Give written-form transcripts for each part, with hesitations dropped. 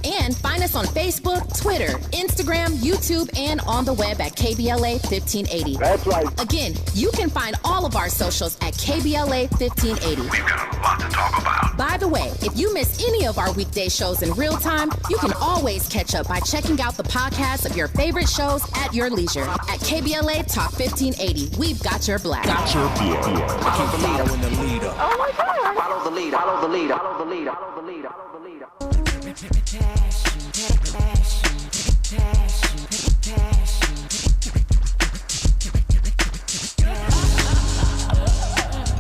And find us on Facebook, Twitter, Instagram, YouTube, and on the web at KBLA 1580. That's right. Again, you can find all of our socials at KBLA 1580. We've got a lot to talk about. By the way, if you miss any of our weekday shows in real time, you can always catch up by checking out the podcast of your favorite shows at your leisure. At KBLA Talk 1580, we've got your black. Follow the leader when the leader. Oh my God. Follow the leader. Follow the leader. Follow the leader. Follow the leader. Follow the leader.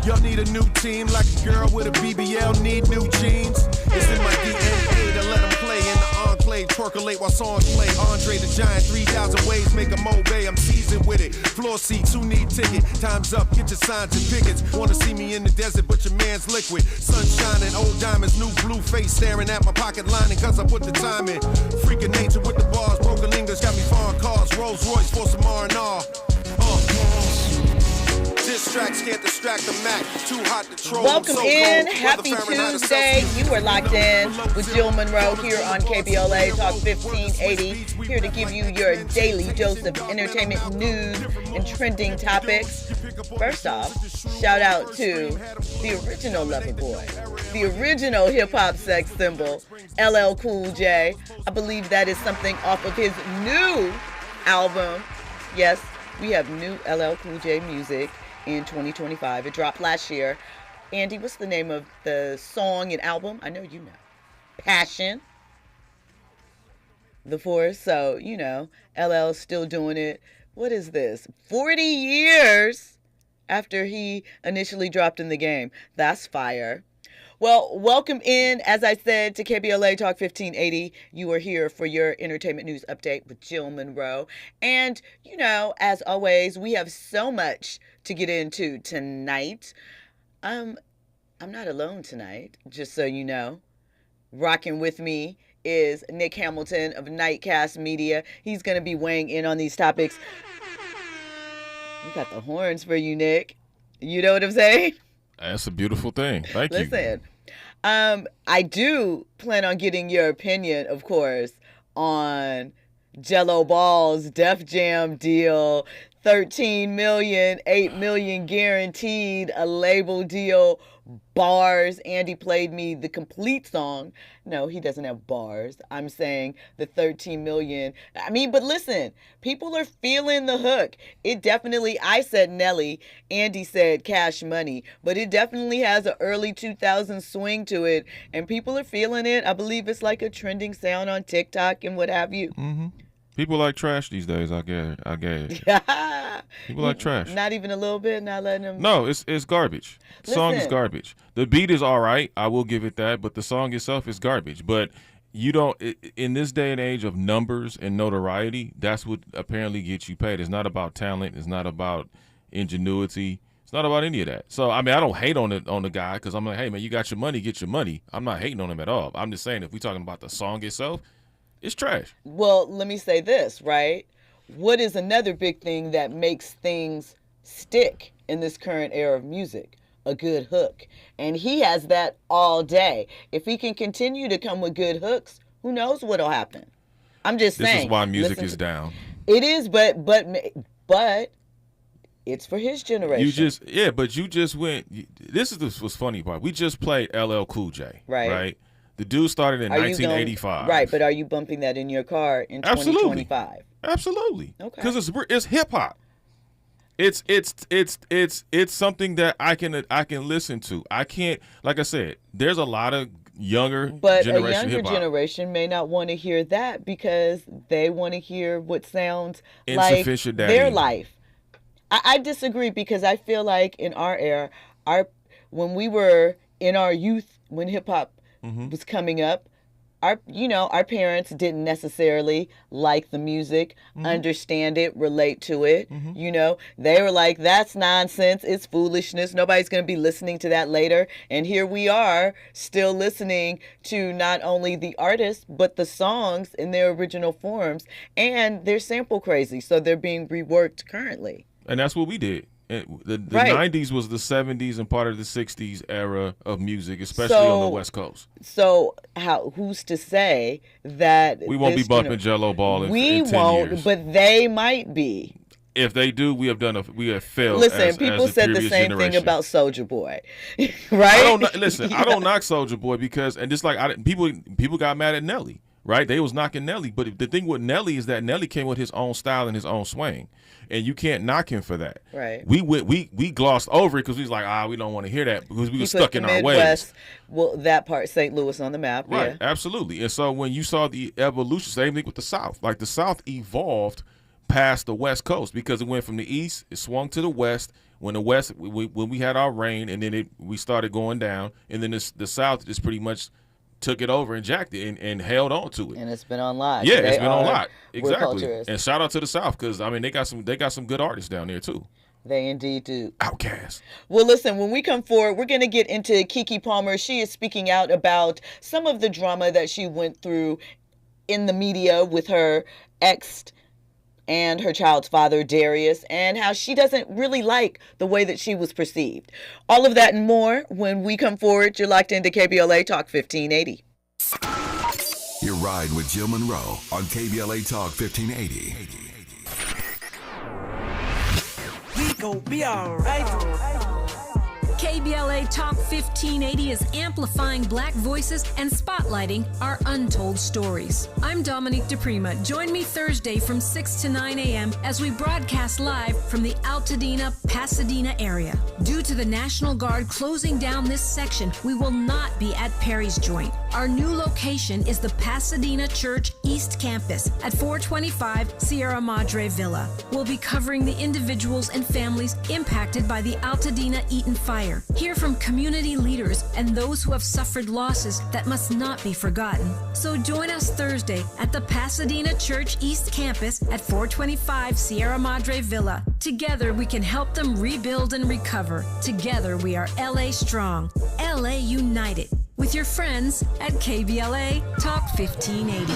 Y'all need a new team like a girl with a BBL need new jeans. It's in my DNA to let them play in the enclave, percolate while songs play. Andre the Giant, 3,000 ways, make them obey. I'm seasoned with it. Floor seats, who need ticket? Time's up, get your signs and pickets. Wanna see me in the desert, but your man's liquid. Sun shining, old diamonds, new blue face, staring at my pocket lining, cause I put the time in. Freaking nature with the bars, broken lingers, got me foreign cars, Rolls Royce for some R&R. Diss tracks can't distract the Mac. Too hot to troll. Welcome so in. cold. Happy Tuesday. You are locked in with Jill Munroe here on KBLA Talk 1580. Here to give you your daily dose of entertainment news and trending topics. First off, shout out to the original lover boy, the original hip-hop sex symbol, LL Cool J. I believe that is something off of his new album. Yes, we have new LL Cool J music in 2025. It dropped last year. Andy, what's the name of the song and album? I know you know. Passion. The Force. So, you know, LL's still doing it. What is this? 40 years after he initially dropped in the game. That's fire. Well, welcome in, as I said, to KBLA Talk 1580. You are here for your entertainment news update with Jill Munroe. And, you know, as always, we have so much to get into tonight. I'm not alone tonight, just so you know. Rocking with me is Nick Hamilton of NiteCast Media. He's going to be weighing in on these topics. We got the horns for you, Nick. You know what I'm saying? That's a beautiful thing. Thank you. Listen, I do plan on getting your opinion, of course, on Jello Ball's Def Jam deal, 13 million, 8 million guaranteed, a label deal, bars. Andy played me the complete song. No, he doesn't have bars. I'm saying the 13 million. I mean, but listen, people are feeling the hook. It definitely, I said Nelly, Andy said Cash Money, but it definitely has an early 2000s swing to it, and people are feeling it. I believe it's like a trending sound on TikTok and what have you. Mm-hmm. People like trash these days, I guess. People like trash. Not even a little bit, not letting them. No, it's garbage. The song is garbage. The beat is all right, I will give it that, but the song itself is garbage. But you don't, in this day and age of numbers and notoriety, that's what apparently gets you paid. It's not about talent. It's not about ingenuity. It's not about any of that. So, I mean, I don't hate on the guy because I'm like, hey, man, you got your money, get your money. I'm not hating on him at all. I'm just saying if we're talking about the song itself, it's trash. Well, let me say this, right? What is another big thing that makes things stick in this current era of music? A good hook. And he has that all day. If he can continue to come with good hooks, who knows what'll happen? I'm just saying. This is why music is down. It is, but it's for his generation. But you just went. This is what's funny part. We just played LL Cool J. Right. The dude started in 1985. Right, but are you bumping that in your car in 2025? Absolutely. Okay. Because it's hip hop. It's something that I can listen to. I can't, like I said, there's a lot of younger generation a younger hip-hop. generation may not want to hear that because they want to hear what sounds like their life. I disagree because I feel like in our era, when we were in our youth, when hip hop was coming up, our parents didn't necessarily like the music, understand it, relate to it. You know, they were like, that's nonsense. It's foolishness. Nobody's going to be listening to that later. And here we are still listening to not only the artists, but the songs in their original forms. And they're sample crazy. So they're being reworked currently. And that's what we did. The Right. 90s was the 70s and part of the 60s era of music, especially on the West Coast. So who's to say that We won't be this bumping Jello Ball in 10 years. We won't, but they might be. If they do, we have failed. Listen, people said the same thing about Soulja Boy, right? I don't knock Soulja Boy because, and just like people got mad at Nelly, right? They was knocking Nelly, but the thing with Nelly is that Nelly came with his own style and his own swing, and you can't knock him for that. Right. We glossed over it because we was like, we don't want to hear that because we were stuck in our ways. Well, that part, St. Louis on the map, right? Yeah. Absolutely. And so when you saw the evolution, same thing with the South. Like the South evolved past the West Coast because it went from the East, it swung to the West. When the West, when we had our reign, and then we started going down, and then the South just pretty much took it over and jacked it and held on to it. And it's been on lock. Yeah, it's been on lock. Exactly. And shout out to the South because I mean they got some good artists down there too. They indeed do. Outkast. Well, listen, when we come forward, we're going to get into Keke Palmer. She is speaking out about some of the drama that she went through in the media with her ex and her child's father, Darius, and how she doesn't really like the way that she was perceived. All of that and more when we come forward. You're locked into KBLA Talk 1580. Your ride with Jill Munroe on KBLA Talk 1580. We gon' be alright. KBLA Talk 1580 is amplifying Black voices and spotlighting our untold stories. I'm Dominique DePrima. Join me Thursday from 6 to 9 a.m. as we broadcast live from the Altadena, Pasadena area. Due to the National Guard closing down this section, we will not be at Perry's Joint. Our new location is the Pasadena Church East Campus at 425 Sierra Madre Villa. We'll be covering the individuals and families impacted by the Altadena Eaton fire. Hear from community leaders and those who have suffered losses that must not be forgotten. So join us Thursday at the Pasadena Church East Campus at 425 Sierra Madre Villa. Together we can help them rebuild and recover. Together we are LA Strong, LA United. With your friends at KBLA Talk 1580.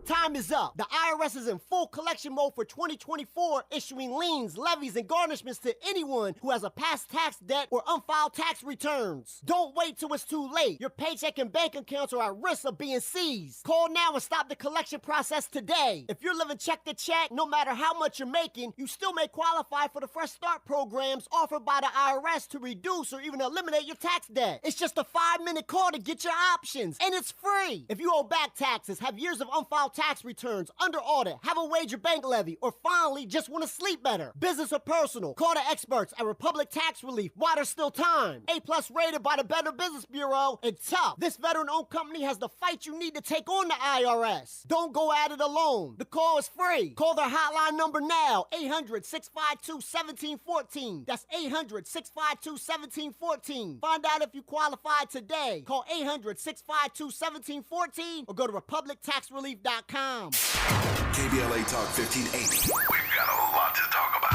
Time is up. The IRS is in full collection mode for 2024, issuing liens, levies, and garnishments to anyone who has a past tax debt or unfiled tax returns. Don't wait till it's too late. Your paycheck and bank accounts are at risk of being seized. Call now and stop the collection process today. If you're living check to check, no matter how much you're making, you still may qualify for the Fresh Start programs offered by the IRS to reduce or even eliminate your tax debt. It's just a 5-minute call to get your options, and it's free. If you owe back taxes, have years of unfiled tax returns, under audit, have a wage or bank levy, or finally just want to sleep better, business or personal, call the experts at Republic Tax Relief while there's still time. A+ rated by the Better Business Bureau, and tough. This veteran-owned company has the fight you need to take on the IRS. Don't go at it alone. The call is free. Call their hotline number now, 800-652-1714. That's 800-652-1714. Find out if you qualify today. Call 800-652-1714 or go to republictaxrelief.com. KBLA Talk 1580. We've got a lot to talk about.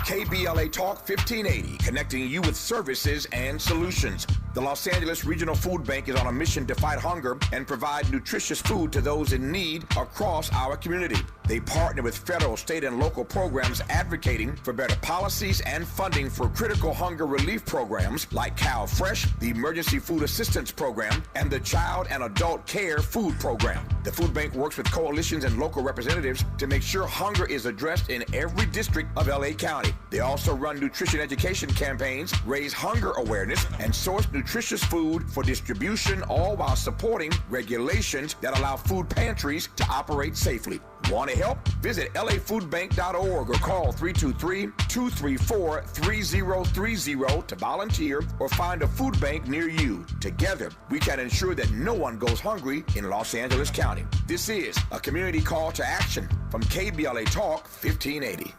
KBLA Talk 1580, connecting you with services and solutions. The Los Angeles Regional Food Bank is on a mission to fight hunger and provide nutritious food to those in need across our community. They partner with federal, state, and local programs advocating for better policies and funding for critical hunger relief programs like Cal Fresh, the Emergency Food Assistance Program, and the Child and Adult Care Food Program. The food bank works with coalitions and local representatives to make sure hunger is addressed in every district of LA County. They also run nutrition education campaigns, raise hunger awareness, and source nutritious food for distribution, all while supporting regulations that allow food pantries to operate safely. Want to help? Visit lafoodbank.org or call 323-234-3030 to volunteer or find a food bank near you. Together, we can ensure that no one goes hungry in Los Angeles County. This is a community call to action from KBLA Talk 1580.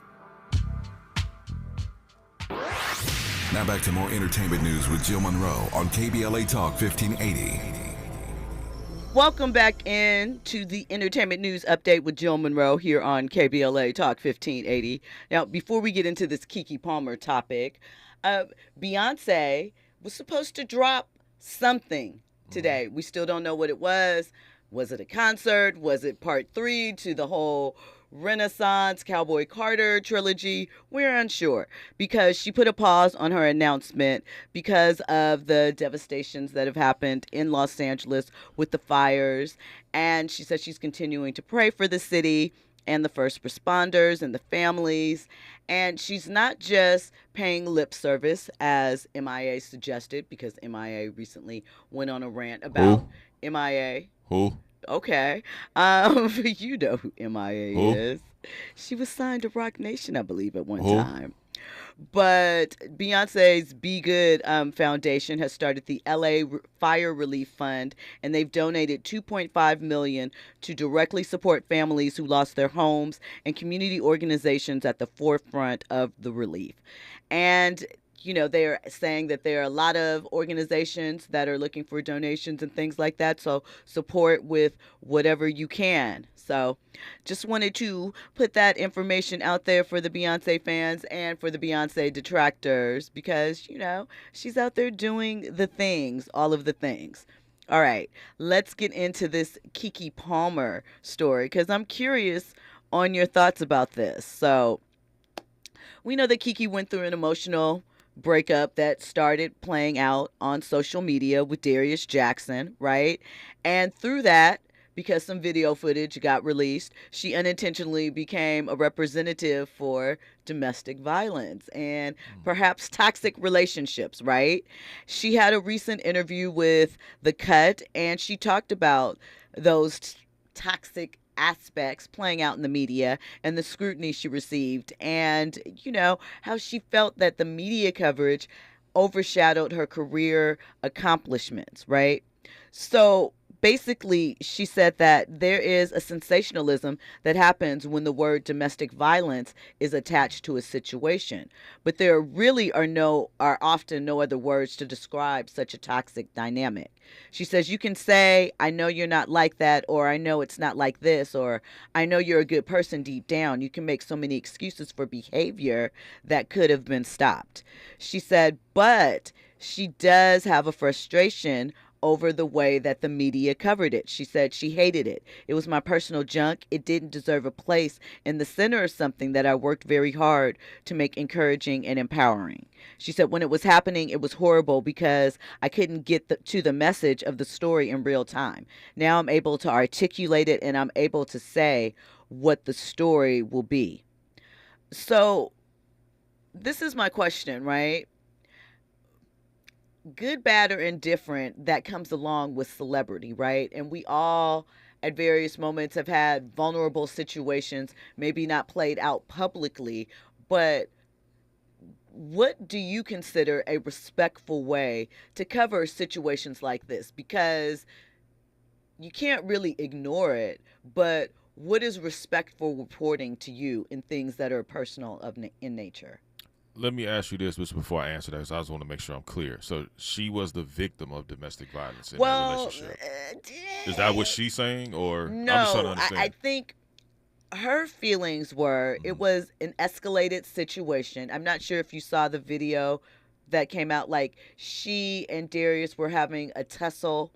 Now back to more entertainment news with Jill Munroe on KBLA Talk 1580. Welcome back in to the entertainment news update with Jill Munroe here on KBLA Talk 1580. Now, before we get into this Keke Palmer topic, Beyonce was supposed to drop something today. We still don't know what it was. Was it a concert? Was it part 3 to the whole Renaissance Cowboy Carter trilogy? We're unsure, because she put a pause on her announcement because of the devastations that have happened in Los Angeles with the fires. And she said she's continuing to pray for the city and the first responders and the families. And she's not just paying lip service, as MIA suggested, because MIA recently went on a rant about MIA. Who? Okay. You know who MIA is. She was signed to Rock Nation, I believe, at one time. But Beyonce's Be Good Foundation has started the LA Fire Relief Fund, and they've donated $2.5 million to directly support families who lost their homes and community organizations at the forefront of the relief. And they're saying that there are a lot of organizations that are looking for donations and things like that. So support with whatever you can. So just wanted to put that information out there for the Beyonce fans and for the Beyonce detractors, because, she's out there doing the things, all of the things. All right, let's get into this Keke Palmer story, because I'm curious on your thoughts about this. So we know that Keke went through an emotional breakup that started playing out on social media with Darius Jackson, right? And through that, because some video footage got released, she unintentionally became a representative for domestic violence and perhaps toxic relationships, right? She had a recent interview with The Cut, and she talked about those toxic aspects playing out in the media and the scrutiny she received, and how she felt that the media coverage overshadowed her career accomplishments, right? So basically, she said that there is a sensationalism that happens when the word domestic violence is attached to a situation, but there really are often no other words to describe such a toxic dynamic. She says you can say, I know you're not like that, or I know it's not like this, or I know you're a good person deep down. You can make so many excuses for behavior that could have been stopped. She said, but she does have a frustration over the way that the media covered it. She said she hated it. It was my personal junk. It didn't deserve a place in the center of something that I worked very hard to make encouraging and empowering. She said when it was happening, it was horrible because I couldn't get to the message of the story in real time. Now I'm able to articulate it, and I'm able to say what the story will be. So this is my question, right? Good, bad, or indifferent, that comes along with celebrity, right? And we all at various moments have had vulnerable situations, maybe not played out publicly, but what do you consider a respectful way to cover situations like this? Because you can't really ignore it, but what is respectful reporting to you in things that are personal in nature? Let me ask you this before I answer that, because I just want to make sure I'm clear. So she was the victim of domestic violence in that relationship. Is that what she's saying? Or no, I'm just trying to understand. I think her feelings were it was an escalated situation. I'm not sure if you saw the video that came out. Like, she and Darius were having a tussle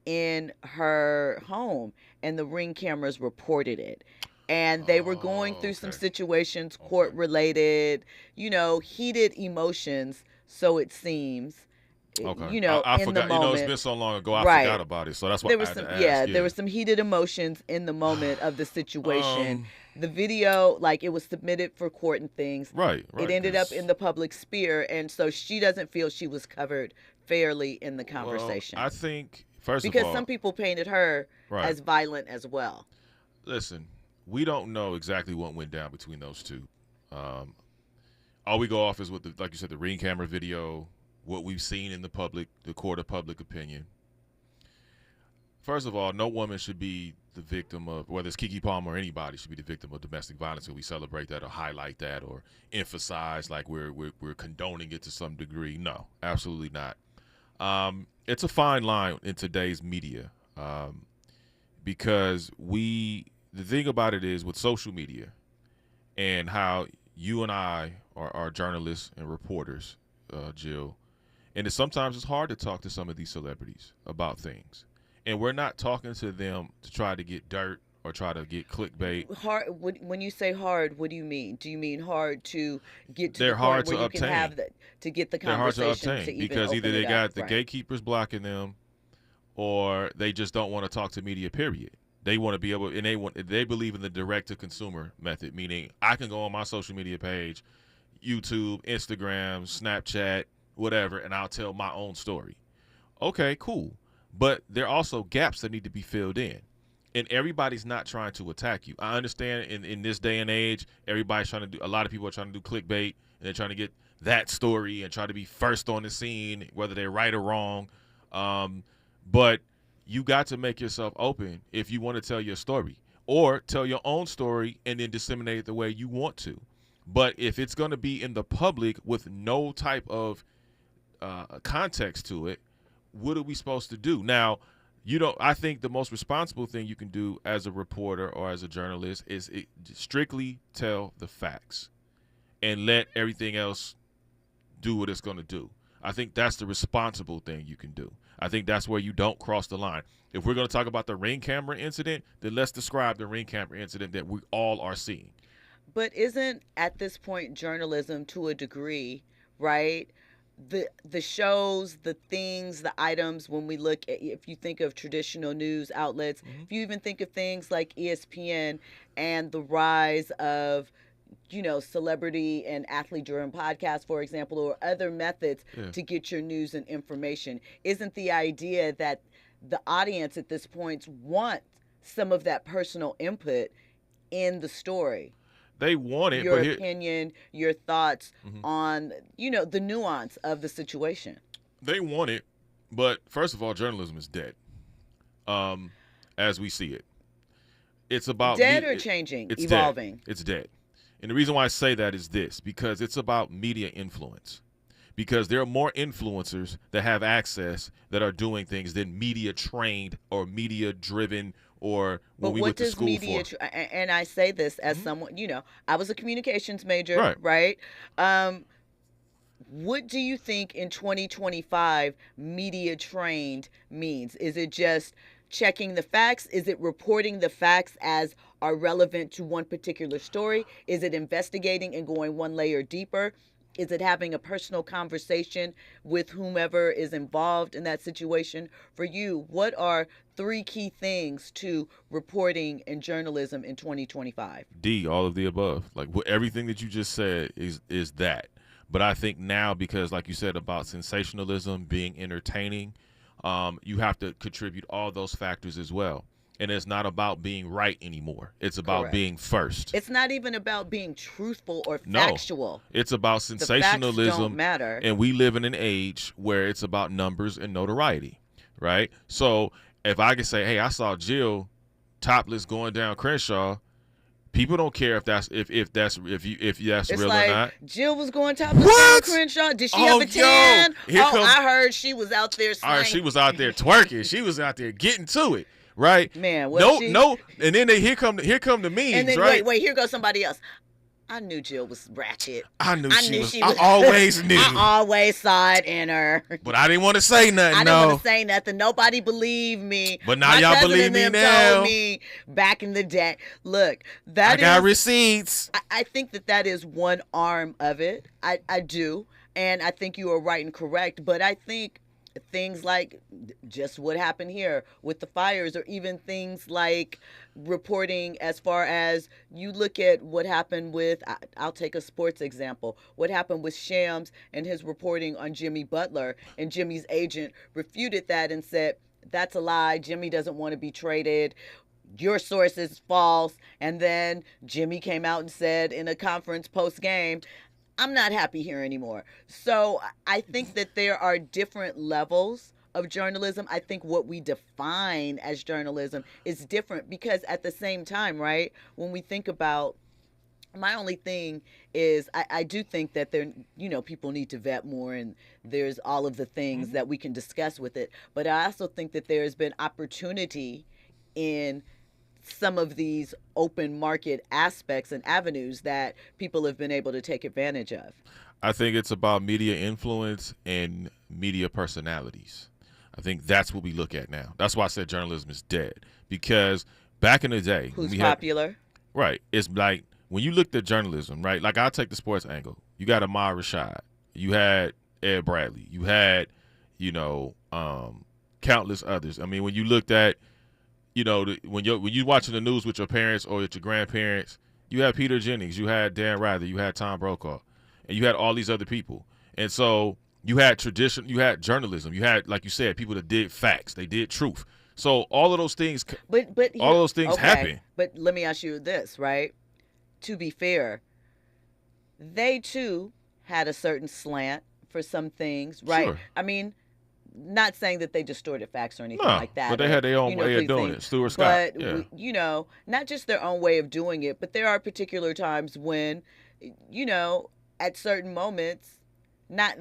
in her home, and the Ring cameras reported it. And they were going through some situations, court-related, heated emotions, so it seems. Okay. I forgot. In the moment. It's been so long ago, I forgot about it. So that's why there was there were some heated emotions in the moment of the situation. The video, it was submitted for court and things. Right. It ended up in the public sphere, and so she doesn't feel she was covered fairly in the conversation. Well, I think, first of all, because some people painted her as violent as well. Listen. We don't know exactly what went down between those two. All we go off is what, like you said, the Ring camera video, what we've seen in the court of public opinion. First of all, no woman should be the victim of, whether it's Keke Palmer or anybody, should be the victim of domestic violence. And we celebrate that or highlight that or emphasize like we're condoning it to some degree. No, absolutely not. It's a fine line in today's media because the thing about it is with social media and how you and I are journalists and reporters, Jill, and sometimes it's hard to talk to some of these celebrities about things. And we're not talking to them to try to get dirt or try to get clickbait. Hard. When you say hard, what do you mean? Do you mean hard to get to They're the hard point where to you obtain. can have to get the They're hard to conversation obtain even because either open they it got up? the Right. gatekeepers blocking them, or they just don't want to talk to media. Period. They want to be able, and they believe in the direct to consumer method, meaning I can go on my social media page, YouTube, Instagram, Snapchat, whatever, and I'll tell my own story. Okay, cool. But there are also gaps that need to be filled in. And everybody's not trying to attack you. I understand in this day and age, everybody's trying to do, a lot of people are trying to do clickbait, and they're trying to get that story and try to be first on the scene, whether they're right or wrong. But you got to make yourself open if you want to tell your story, or tell your own story and then disseminate it the way you want to. But if it's going to be in the public with no type of context to it, what are we supposed to do? Now, I think the most responsible thing you can do as a reporter or as a journalist is strictly tell the facts and let everything else do what it's going to do. I think that's the responsible thing you can do. I think that's where you don't cross the line. If we're going to talk about the Ring camera incident, then let's describe the Ring camera incident that we all are seeing. But isn't at this point journalism to a degree, right? The shows, the things, the items, when we look at, if you think of traditional news outlets, if you even think of things like ESPN and the rise of, celebrity and athlete-driven podcasts, for example, or other methods to get your news and information, isn't the idea that the audience at this point want some of that personal input in the story? They want it, your opinion, your thoughts on, the nuance of the situation. They want it, but first of all, journalism is dead, as we see it. It's about dead or changing, evolving. Dead. It's dead. And the reason why I say that is this, because it's about media influence. Because there are more influencers that have access that are doing things than media trained or media driven or what we went to school for. And I say this as someone, I was a communications major, right? What do you think in 2025 media trained means? Is it just checking the facts? Is it reporting the facts as are relevant to one particular story? Is it investigating and going one layer deeper? Is it having a personal conversation with whomever is involved in that situation? For you, what are 3 key things to reporting and journalism in 2025? D, all of the above. Like everything that you just said is that. But I think now, because like you said about sensationalism, being entertaining, you have to contribute all those factors as well. And it's not about being right anymore. It's about being first. It's not even about being truthful or factual. No, it's about sensationalism. The facts don't matter. And we live in an age where it's about numbers and notoriety, right? So if I can say, hey, I saw Jill topless going down Crenshaw, people don't care if that's real or not. Jill was going topless down Crenshaw. Did she have a tan? I heard she was out there slaying. All right, she was out there twerking. She was out there getting to it. Right, man. No, and then here come the memes. And then right? wait, here goes somebody else. I knew Jill was ratchet. I knew she was. I always knew. I always saw it in her. But I didn't want to say nothing. I didn't want to say nothing. Nobody believed me. But now y'all believe me now. Told me back in the day. Look, I got receipts. I think that is one arm of it. I do, and I think you are right and correct. But I think things like just what happened here with the fires, or even things like reporting as far as you look at what happened with, I'll take a sports example, what happened with Shams and his reporting on Jimmy Butler, and Jimmy's agent refuted that and said, that's a lie. Jimmy doesn't want to be traded. Your source is false. And then Jimmy came out and said in a conference post-game, I'm not happy here anymore. So I think that there are different levels of journalism. I think what we define as journalism is different, because at the same time, right, when we think about, my only thing is I do think that there, people need to vet more, and there's all of the things that we can discuss with it. But I also think that there's been opportunity in some of these open market aspects and avenues that people have been able to take advantage of. I think it's about media influence and media personalities. I think that's what we look at now. That's why I said journalism is dead, because back in the day, who's popular? Right. It's like when you looked at journalism, right? Like I'll take the sports angle. You got Ahmad Rashad. You had Ed Bradley. You had, countless others. I mean, when you looked at, when you watching the news with your parents or with your grandparents, you had Peter Jennings, you had Dan Rather, you had Tom Brokaw, and you had all these other people. And so you had tradition, you had journalism, you had, like you said, people that did facts, they did truth. So all of those things, all of those things happen. But let me ask you this, right? To be fair, they too had a certain slant for some things, right? Sure. I mean, not saying that they distorted facts or anything like that. But they had their own way of doing it. Stuart Scott. But, not just their own way of doing it, but there are particular times when, at certain moments, not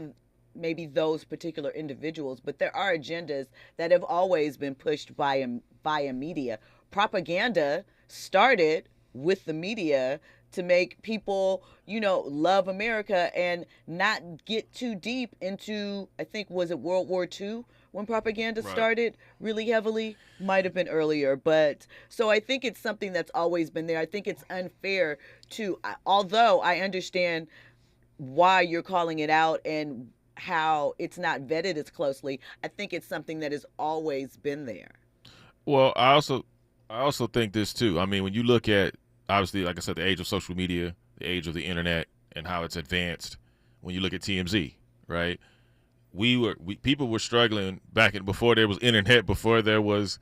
maybe those particular individuals, but there are agendas that have always been pushed via media. Propaganda started with the media to make people, love America and not get too deep into, I think, was it World War II when propaganda started really heavily? Might have been earlier. But so I think it's something that's always been there. I think it's unfair although I understand why you're calling it out and how it's not vetted as closely, I think it's something that has always been there. Well, I also think this too. I mean, when you look at, obviously, like I said, the age of social media, the age of the internet, and how it's advanced. When you look at TMZ, right? People were struggling before there was internet, before there was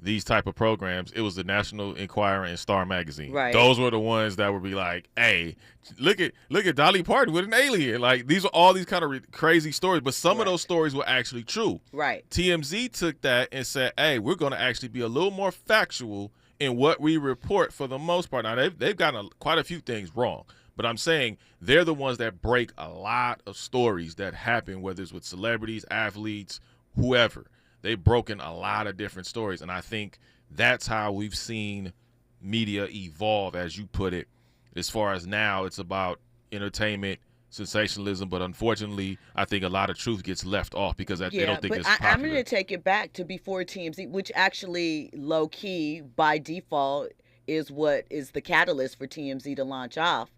these type of programs. It was the National Enquirer and Star Magazine. Right. Those were the ones that would be like, "Hey, look at Dolly Parton with an alien." Like, these are all these kind of crazy stories, but some of those stories were actually true. Right. TMZ took that and said, "Hey, we're going to actually be a little more factual in what we report for the most part." Now, they've gotten quite a few things wrong, but I'm saying they're the ones that break a lot of stories that happen, whether it's with celebrities, athletes, whoever. They've broken a lot of different stories, and I think that's how we've seen media evolve, as you put it. As far as now, it's about entertainment, sensationalism, but unfortunately, I think a lot of truth gets left off because they don't think it's popular. I'm going to take it back to before TMZ, which actually low-key, by default, is what is the catalyst for TMZ to launch off.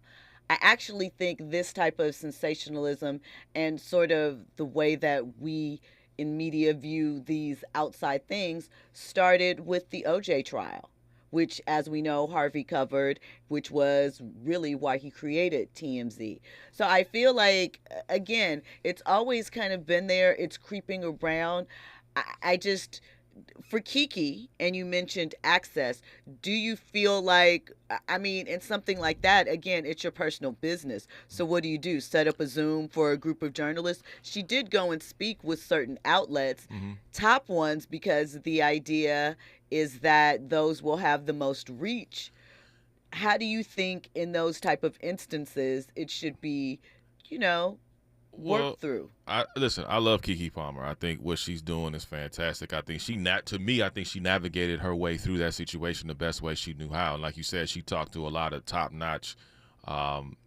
I actually think this type of sensationalism and sort of the way that we in media view these outside things started with the OJ trial, which, as we know, Harvey covered, which was really why he created TMZ. So I feel like, again, it's always kind of been there. It's creeping around. I just, for Keke, and you mentioned access, do you feel like, I mean, in something like that, again, it's your personal business. So what do? Set up a Zoom for a group of journalists? She did go and speak with certain outlets, top ones, because the idea is that those will have the most reach. How do you think in those type of instances it should be, worked through? I love Keke Palmer. I think what she's doing is fantastic. I think she navigated her way through that situation the best way she knew how. And like you said, she talked to a lot of top-notch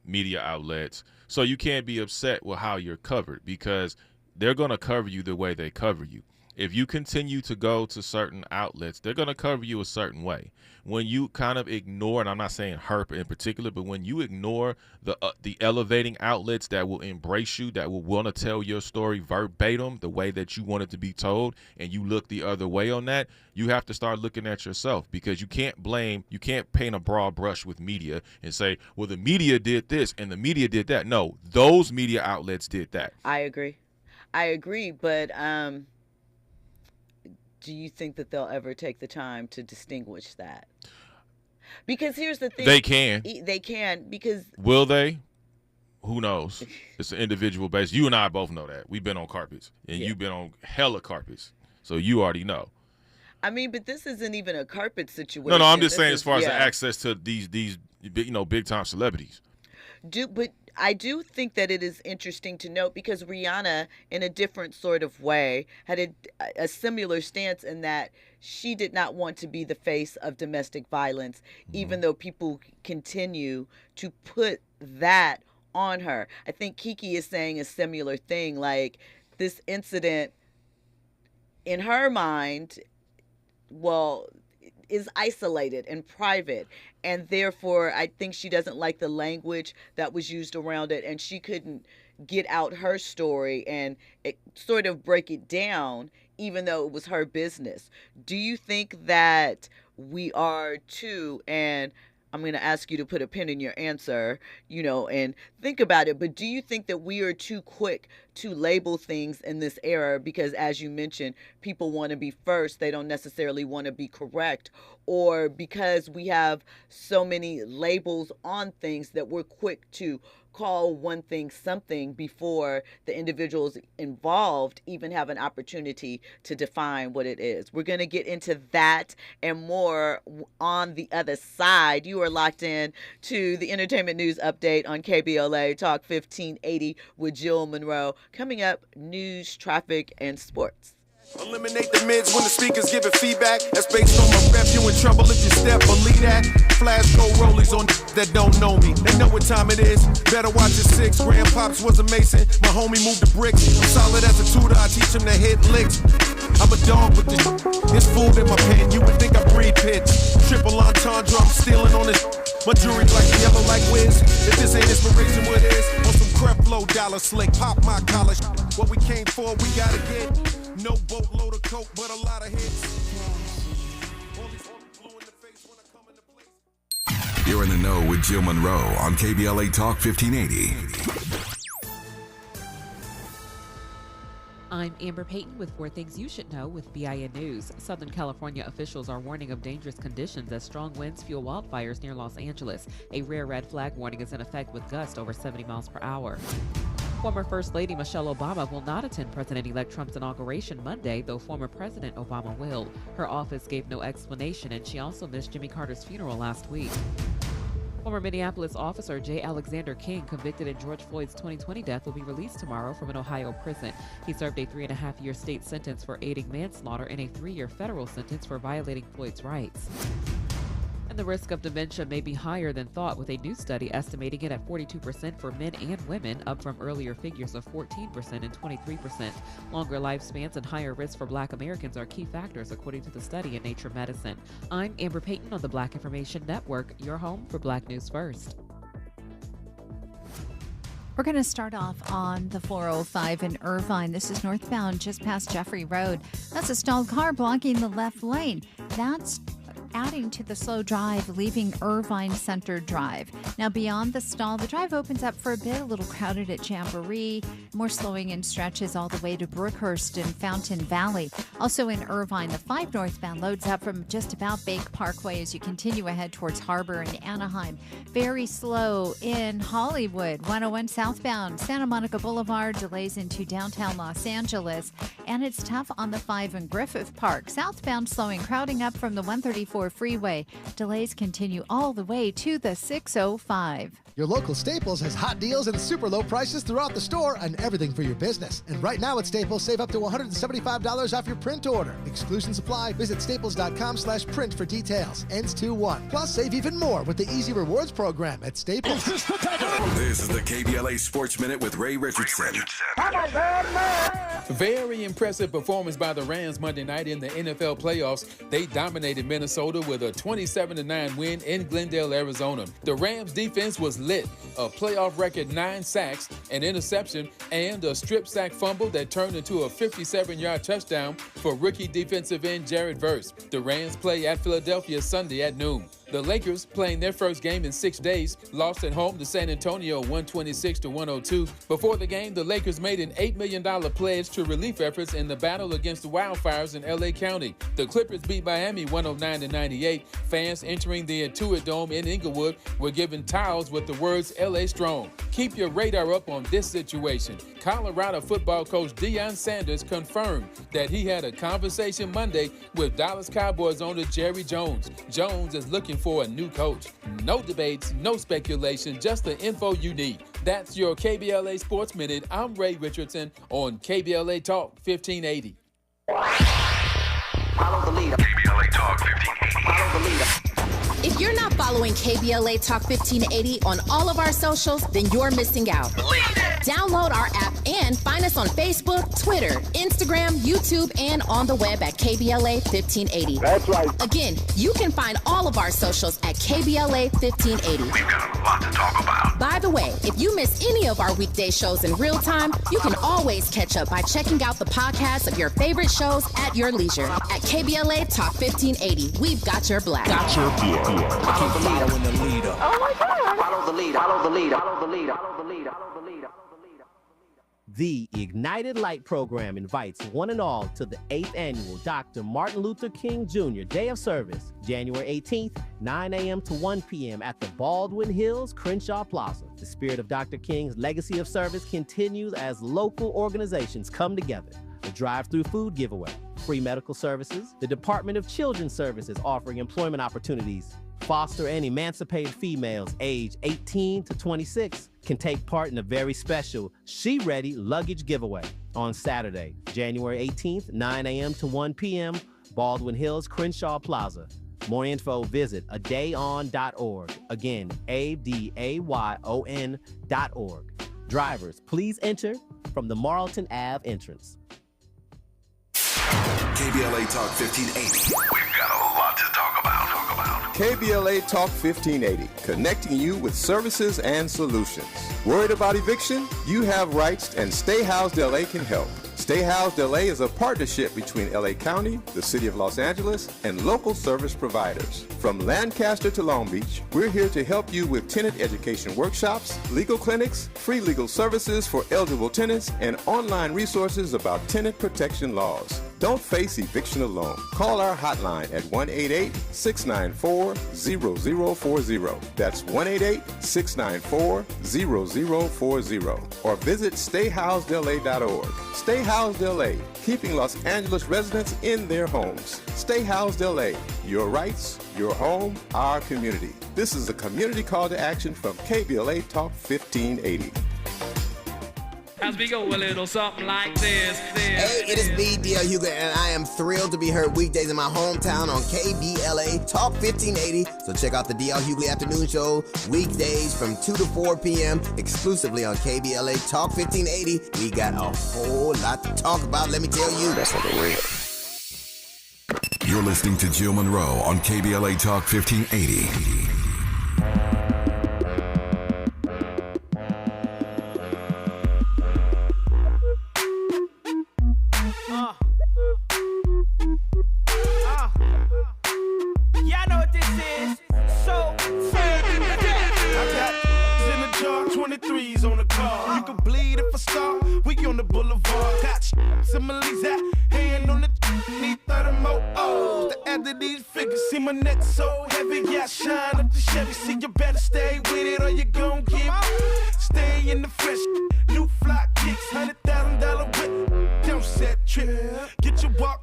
media outlets. So you can't be upset with how you're covered, because they're going to cover you the way they cover you. If you continue to go to certain outlets, they're going to cover you a certain way. When you kind of ignore, and I'm not saying her in particular, but when you ignore the elevating outlets that will embrace you, that will want to tell your story verbatim the way that you want it to be told, and you look the other way on that, you have to start looking at yourself, because you can't paint a broad brush with media and say, well, the media did this and the media did that. No, those media outlets did that. I agree, but do you think that they'll ever take the time to distinguish that? Because here's the thing. They can. Because... Will they? Who knows? It's an individual base. You and I both know that. We've been on carpets, and you've been on hella carpets, so you already know. I mean, but this isn't even a carpet situation. No, I'm just saying as far as the access to these big-time celebrities. But I do think that it is interesting to note, because Rihanna, in a different sort of way, had a similar stance in that she did not want to be the face of domestic violence, even though people continue to put that on her. I think Keke is saying a similar thing, like, this incident in her mind, well, is isolated and private, and therefore I think she doesn't like the language that was used around it, and she couldn't get out her story and sort of break it down, even though it was her business. Do you think that we are too, and I'm going to ask you to put a pin in your answer, and think about it, but do you think that we are too quick to label things in this era? Because as you mentioned, people want to be first. They don't necessarily want to be correct. Or because we have so many labels on things that we're quick to call one thing something before the individuals involved even have an opportunity to define what it is. We're going to get into that and more on the other side. You are locked in to the Entertainment News Update on KBLA Talk 1580 with Jill Munroe. Coming up, news, traffic, and sports. Eliminate the mids when the speakers giving feedback. That's based on my rep. You in trouble if you step, believe that. Flash gold rollies on that don't know me. They know what time it is. Better watch your 6. Grandpops was a mason. My homie moved the bricks. I'm solid as a tutor. I teach him to hit licks. I'm a dog with this. There's food in my pen. You would think I breed pitch. Triple entendre. I'm stealing on this. My jewelry like yellow like Wiz. If this ain't inspiration, what is? On some Creflo Dollar Slick. Pop my collar. What we came for, we gotta get. No boatload of coke, but a lot of hits. You're in the know with Jill Munroe on KBLA Talk 1580. I'm Amber Payton with 4 things you should know with BIN News. Southern California officials are warning of dangerous conditions as strong winds fuel wildfires near Los Angeles. A rare red flag warning is in effect with gusts over 70 miles per hour. Former First Lady Michelle Obama will not attend President-elect Trump's inauguration Monday, though former President Obama will. Her office gave no explanation, and she also missed Jimmy Carter's funeral last week. Former Minneapolis officer J. Alexander King, convicted in George Floyd's 2020 death, will be released tomorrow from an Ohio prison. He served a 3.5-year state sentence for aiding manslaughter and a 3-year federal sentence for violating Floyd's rights. And the risk of dementia may be higher than thought, with a new study estimating it at 42% for men and women, up from earlier figures of 14% and 23%. Longer lifespans and higher risk for Black Americans are key factors, according to the study in Nature Medicine. I'm Amber Payton on the Black Information Network, your home for Black News First. We're going to start off on the 405 in Irvine. This is northbound just past Jeffrey Road. That's a stalled car blocking the left lane. That's adding to the slow drive, leaving Irvine Center Drive. Now, beyond the stall, the drive opens up for a bit, a little crowded at Jamboree. More slowing in stretches all the way to Brookhurst and Fountain Valley. Also in Irvine, the 5 northbound loads up from just about Bake Parkway as you continue ahead towards Harbor and Anaheim. Very slow in Hollywood. 101 southbound, Santa Monica Boulevard, delays into downtown Los Angeles. And it's tough on the 5 in Griffith Park. Southbound slowing, crowding up from the 134 freeway. Delays continue all the way to the 605. Your local Staples has hot deals and super low prices throughout the store on everything for your business. And right now at Staples, save up to $175 off your print order. Exclusions apply. Visit staples.com/print for details. Ends 2/1. Plus, save even more with the Easy Rewards program at Staples. This is the KBLA Sports Minute with Ray Richardson. Very impressive performance by the Rams Monday night in the NFL playoffs. They dominated Minnesota with a 27-9 win in Glendale, Arizona. The Rams defense was lit. A playoff record 9 sacks, an interception, and a strip sack fumble that turned into a 57-yard touchdown for rookie defensive end Jared Verse. The Rams play at Philadelphia Sunday at noon. The Lakers, playing their first game in 6 days, lost at home to San Antonio 126-102. Before the game, the Lakers made an $8 million pledge to relief efforts in the battle against the wildfires in LA County. The Clippers beat Miami 109-98. Fans entering the Intuit Dome in Inglewood were given towels with the words LA Strong. Keep your radar up on this situation. Colorado football coach Deion Sanders confirmed that he had a conversation Monday with Dallas Cowboys owner Jerry Jones. Jones is looking for a new coach. No debates, no speculation, just the info you need. That's your KBLA Sports Minute. I'm Ray Richardson on KBLA Talk 1580. Follow the leader. KBLA Talk 1580. Follow the leader. If you're not following KBLA Talk 1580 on all of our socials, then you're missing out. Download our app and find us on Facebook, Twitter, Instagram, YouTube, and on the web at KBLA 1580. That's right. Again, you can find all of our socials at KBLA 1580. We've got a lot to talk about. By the way, if you miss any of our weekday shows in real time, you can always catch up by checking out the podcast of your favorite shows at your leisure. At KBLA Talk 1580, we've got your black. Got your black. Keep following the leader. Oh my God. Follow the leader. Follow the leader. Follow the leader. Follow the leader. Follow the leader. The Ignited Light program invites one and all to the 8th annual Dr. Martin Luther King Jr. Day of Service, January 18th, 9 a.m. to 1 p.m. at the Baldwin Hills Crenshaw Plaza. The spirit of Dr. King's legacy of service continues as local organizations come together. A drive-through food giveaway, free medical services, the Department of Children's Services offering employment opportunities. Foster and emancipated females aged 18 to 26 can take part in a very special She Ready luggage giveaway on Saturday, January 18th, 9 a.m. to 1 p.m., Baldwin Hills Crenshaw Plaza. More info, visit adayon.org. Again, adayon.org. Drivers, please enter from the Marlton Ave entrance. KBLA Talk 1580. We've got a lot to talk about. KBLA Talk 1580, connecting you with services and solutions. Worried about eviction? You have rights, and Stay Housed LA can help. Stay Housed LA is a partnership between LA County, the City of Los Angeles, and local service providers. From Lancaster to Long Beach, we're here to help you with tenant education workshops, legal clinics, free legal services for eligible tenants, and online resources about tenant protection laws. Don't face eviction alone. Call our hotline at 1-888-694-0040. That's 1-888-694-0040. Or visit stayhousedla.org. Stay Housed LA, keeping Los Angeles residents in their homes. Stay Housed LA, your rights, your home, our community. This is a community call to action from KBLA Talk 1580. As we go a little something like this. Hey, it is me, D.L. Hughley, and I am thrilled to be heard weekdays in my hometown on KBLA Talk 1580. So check out the D.L. Hughley Afternoon Show weekdays from 2 to 4 p.m. exclusively on KBLA Talk 1580. We got a whole lot to talk about, let me tell you. That's for the real. You're listening to Jill Munroe on KBLA Talk 1580.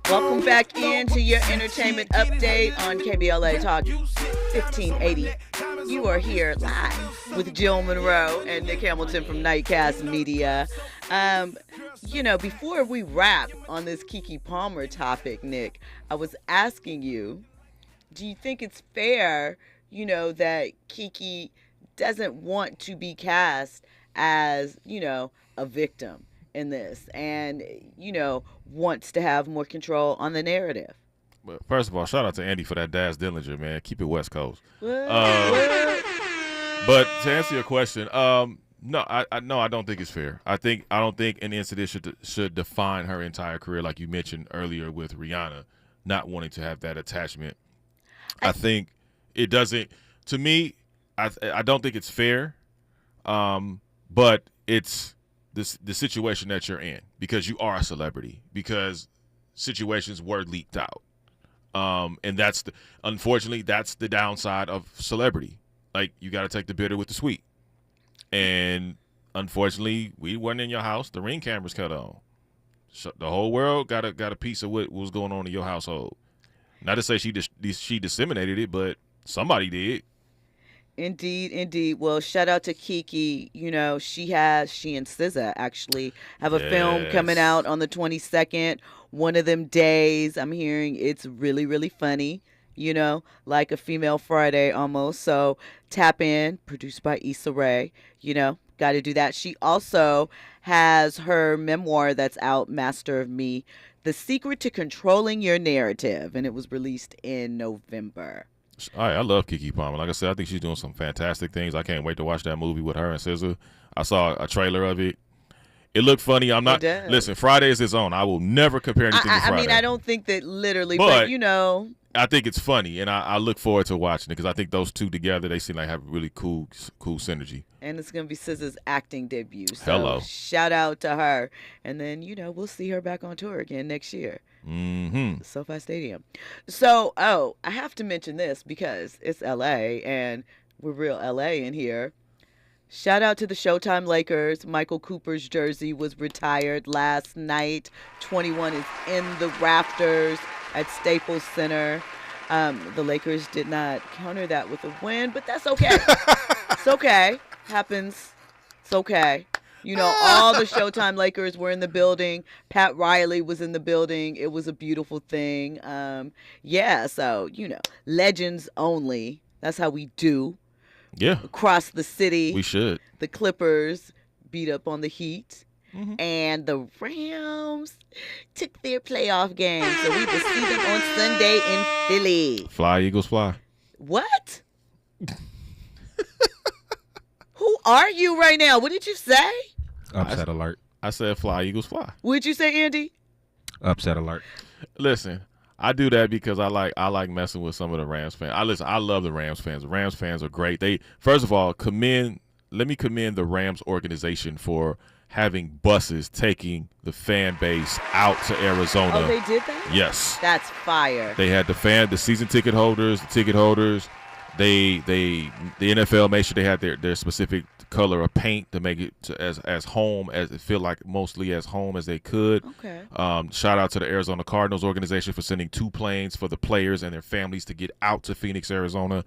Welcome back into your entertainment update on KBLA Talk 1580. You are here live with Jill Munroe and Nick Hamilton from NiteCast Media. Before we wrap on this Keke Palmer topic, Nick, I was asking you, do you think it's fair, that Keke doesn't want to be cast as, a victim in this and, wants to have more control on the narrative? Well, first of all, shout out to Andy for that Daz Dillinger, man. Keep it West Coast. But to answer your question, no, I don't think it's fair. I don't think an incident should define her entire career, like you mentioned earlier with Rihanna, not wanting to have that attachment. I think it doesn't. To me, I don't think it's fair. But it's the situation that you're in because you are a celebrity, because situations were leaked out. And unfortunately, that's the downside of celebrity. Like, you got to take the bitter with the sweet. And unfortunately, we weren't in your house. The Ring cameras cut on. So the whole world got a piece of what was going on in your household. Not to say she disseminated it, but somebody did. Indeed. Well, shout out to Keke. She and SZA actually have a film coming out on the 22nd. One of them days. I'm hearing it's really, really funny. you know, like a Female Friday almost. So tap in, produced by Issa Rae, you know, got to do that. She also has her memoir that's out, Master of Me, The Secret to Controlling Your Narrative, and it was released in November. All right, I love Keke Palmer. Like I said, I think she's doing some fantastic things. I can't wait to watch that movie with her and SZA. I saw a trailer of it. It looked funny. I'm not. Listen, Friday is its own. I will never compare anything to Friday. I mean, I don't think that literally, but you know. I think it's funny, and I look forward to watching it because I think those two together, they seem like have really cool synergy. And it's going to be SZA's acting debut. So Hello. Shout out to her. And then, you know, we'll see her back on tour again next year. Mm-hmm. SoFi Stadium. So, I have to mention this because it's L.A. and we're real L.A. in here. Shout out to the Showtime Lakers. Michael Cooper's jersey was retired last night. 21 is in the rafters at Staples Center. The Lakers did not counter that with a win, but that's okay. It's okay. Happens. It's okay. You know, all the Showtime Lakers were in the building. Pat Riley was in the building. It was a beautiful thing. Yeah, so, you know, legends only. That's how we do. Yeah. Across the city. We should. The Clippers beat up on the Heat. Mm-hmm. And the Rams took their playoff game. So we will see them on Sunday in Philly. Fly, Eagles, fly. What? Who are you right now? What did you say? Upset alert. I said fly, Eagles, fly. What did you say, Andy? Upset alert. Listen, I do that because I like messing with some of the Rams fans. I love the Rams fans. The Rams fans are great. They first of all let me commend the Rams organization for having buses taking the fan base out to Arizona. Oh, they did that? Yes. That's fire. They had the season ticket holders, the ticket holders. The NFL made sure they had their specific color of paint to make it as home as it feel like mostly as home as they could. Okay. Shout out to the Arizona Cardinals organization for sending 2 planes for the players and their families to get out to Phoenix, Arizona.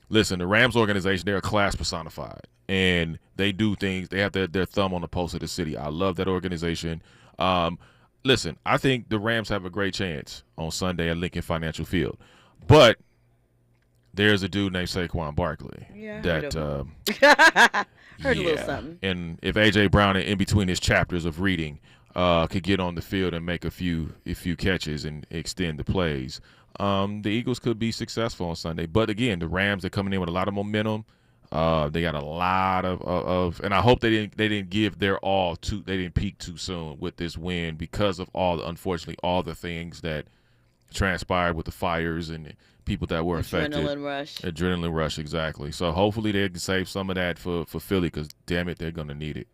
Listen, the Rams organization, they're a class personified, and they do things. They have their thumb on the pulse of the city. I love that organization. Listen, I think the Rams have a great chance on Sunday at Lincoln Financial Field, but there's a dude named Saquon Barkley. Yeah, that heard a little something. And if A.J. Brown, in between his chapters of reading, could get on the field and make a few catches and extend the plays, the Eagles could be successful on Sunday. But again, the Rams are coming in with a lot of momentum. They got a lot of and I hope they didn't give their all they didn't peak too soon with this win because of unfortunately all the things that transpired with the fires and people that were affected. Adrenaline rush, exactly. So hopefully they can save some of that for Philly because, damn it, they're going to need it.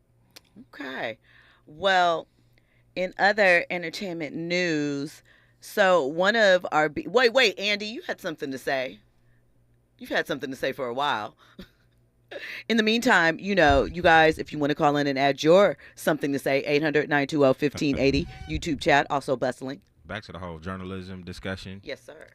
Okay. Well, in other entertainment news, so one of our... Wait, Andy, you had something to say. You've had something to say for a while. In the meantime, you know, you guys, if you want to call in and add your something to say, 800-920-1580, YouTube chat, also bustling. Back to the whole journalism discussion. Yes, sir.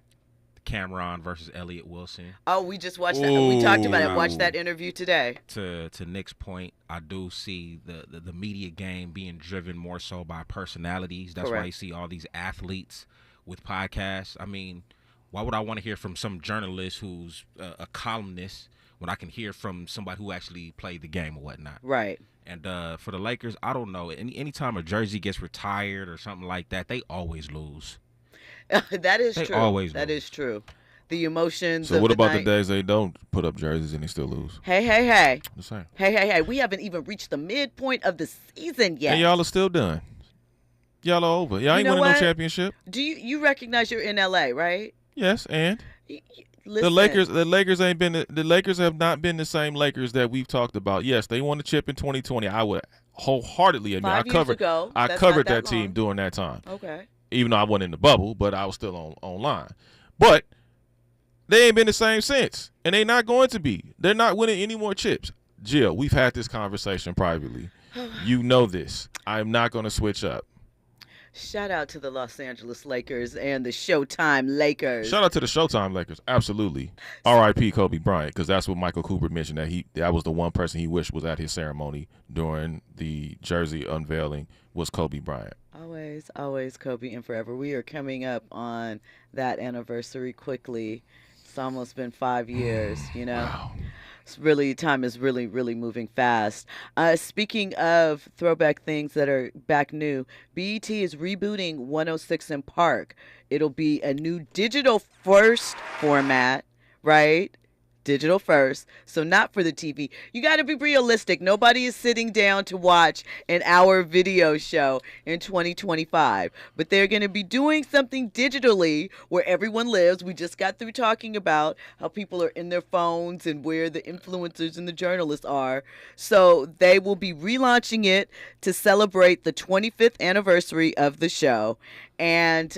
Cameron versus Elliott Wilson. Oh, we just watched that. We talked about it. Watched that interview today. To Nick's point, I do see the media game being driven more so by personalities. That's Correct. why you see all these athletes with podcasts. I mean, why would I want to hear from some journalist who's a columnist when I can hear from somebody who actually played the game or whatnot? Right. And for the Lakers, I don't know. Anytime a jersey gets retired or something like that, they always lose. That is they true. Always that lose. is true. The emotions. So what about the days they don't put up jerseys and they still lose? Hey. Just saying. Hey. We haven't even reached the midpoint of the season yet. And y'all are still done. Y'all are over. Y'all ain't winning no championship. Do you recognize you're in LA, right? Yes, and listen. the Lakers ain't been the Lakers have not been the same Lakers that we've talked about. Yes, they won the chip in 2020. I would wholeheartedly admit I covered that team during that time. Okay. Even though I wasn't in the bubble, but I was still online. But they ain't been the same since, and they not going to be. They're not winning any more chips. Jill, we've had this conversation privately. You know this. I'm not going to switch up. Shout out to the Los Angeles Lakers and the Showtime Lakers. Shout out to the Showtime Lakers. Absolutely. R.I.P. Kobe Bryant, because that's what Michael Cooper mentioned, that was the one person he wished was at his ceremony during the jersey unveiling was Kobe Bryant. Always, always Kobe and forever. We are coming up on that anniversary quickly. It's almost been 5 years, you know. Wow. It's really, time is really, really moving fast. Speaking of throwback things that are back new, BET is rebooting 106 in Park. It'll be a new digital first format, right? Digital first, so not for the TV. You got to be realistic. Nobody is sitting down to watch an hour video show in 2025, but they're going to be doing something digitally where everyone lives. We just got through talking about how people are in their phones and where the influencers and the journalists are. So they will be relaunching it to celebrate the 25th anniversary of the show. And